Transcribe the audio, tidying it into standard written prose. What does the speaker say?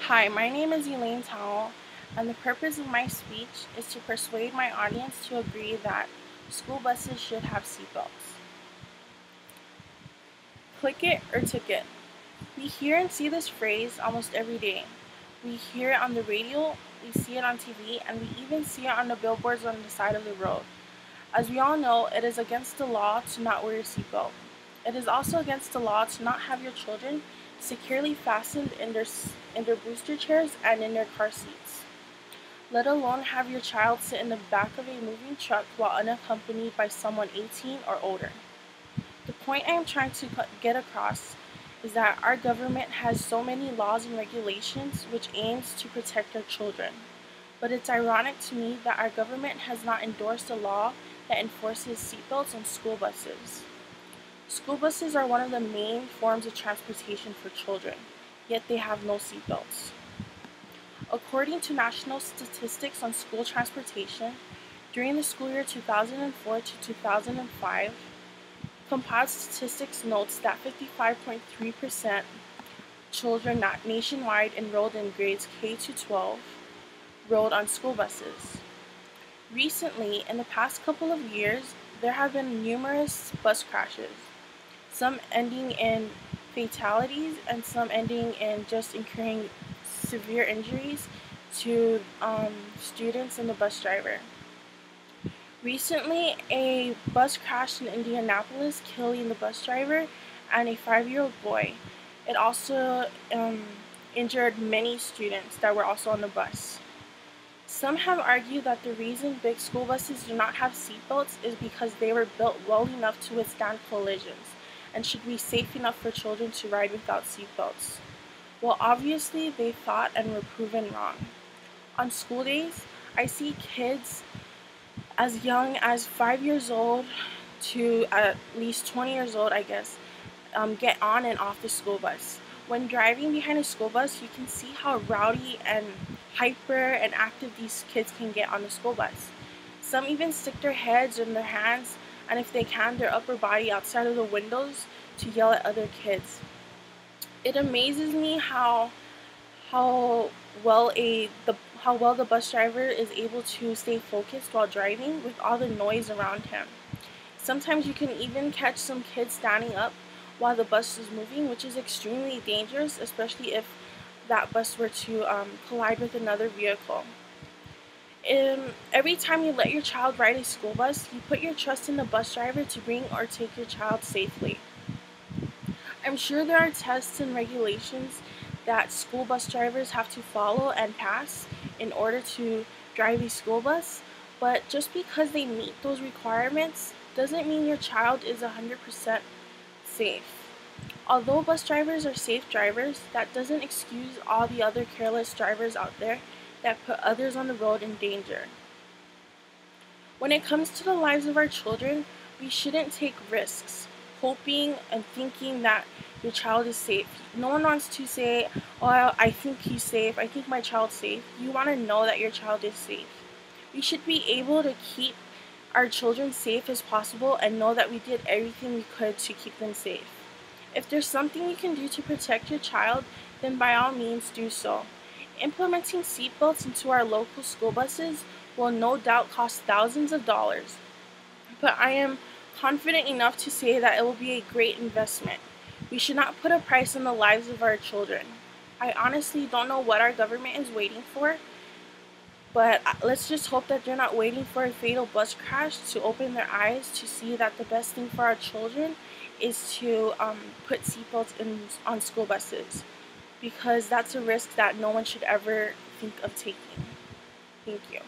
Hi, my name is Elaine Towell, and the purpose of my speech is to persuade my audience to agree that school buses should have seatbelts. Click it or ticket. We hear and see this phrase almost every day. We hear it on the radio, we see it on TV, and we even see it on the billboards on the side of the road. As we all know, it is against the law to not wear your seatbelt. It is also against the law to not have your children securely fastened in their booster chairs and in their car seats, let alone have your child sit in the back of a moving truck while unaccompanied by someone 18 or older. The point I am trying to get across is that our government has so many laws and regulations which aims to protect our children. But it's ironic to me that our government has not endorsed a law that enforces seatbelts on school buses. School buses are one of the main forms of transportation for children, yet they have no seatbelts. According to national statistics on school transportation, during the school year 2004 to 2005, compiled statistics notes that 55.3% children nationwide enrolled in grades K to 12 rode on school buses. Recently, in the past couple of years, there have been numerous bus crashes, some ending in fatalities and some ending in just incurring severe injuries to students and the bus driver. Recently, a bus crashed in Indianapolis, killing the bus driver and a 5-year-old boy. It also injured many students that were also on the bus. Some have argued that the reason big school buses do not have seatbelts is because they were built well enough to withstand collisions and should be safe enough for children to ride without seatbelts. Well, obviously, they thought and were proven wrong. On school days, I see kids as young as 5 years old to at least 20 years old, I guess, get on and off the school bus. When driving behind a school bus, you can see how rowdy and hyper and active these kids can get on the school bus. Some even stick their heads and their hands, and if they can, their upper body outside of the windows to yell at other kids. It amazes me how well the bus driver is able to stay focused while driving with all the noise around him. Sometimes you can even catch some kids standing up while the bus is moving, which is extremely dangerous, especially if that bus were to collide with another vehicle. Every time you let your child ride a school bus, you put your trust in the bus driver to bring or take your child safely. I'm sure there are tests and regulations that school bus drivers have to follow and pass in order to drive a school bus, but just because they meet those requirements doesn't mean your child is 100% safe. Although bus drivers are safe drivers, that doesn't excuse all the other careless drivers out there that put others on the road in danger. When it comes to the lives of our children, we shouldn't take risks, hoping and thinking that your child is safe. No one wants to say, "Oh, I think he's safe, I think my child's safe." You want to know that your child is safe. We should be able to keep our children safe as possible and know that we did everything we could to keep them safe. If there's something you can do to protect your child, then by all means do so. Implementing seatbelts into our local school buses will no doubt cost thousands of dollars, but I am confident enough to say that it will be a great investment. We should not put a price on the lives of our children. I honestly don't know what our government is waiting for, but let's just hope that they're not waiting for a fatal bus crash to open their eyes to see that the best thing for our children is to put seatbelts on school buses, because that's a risk that no one should ever think of taking. Thank you.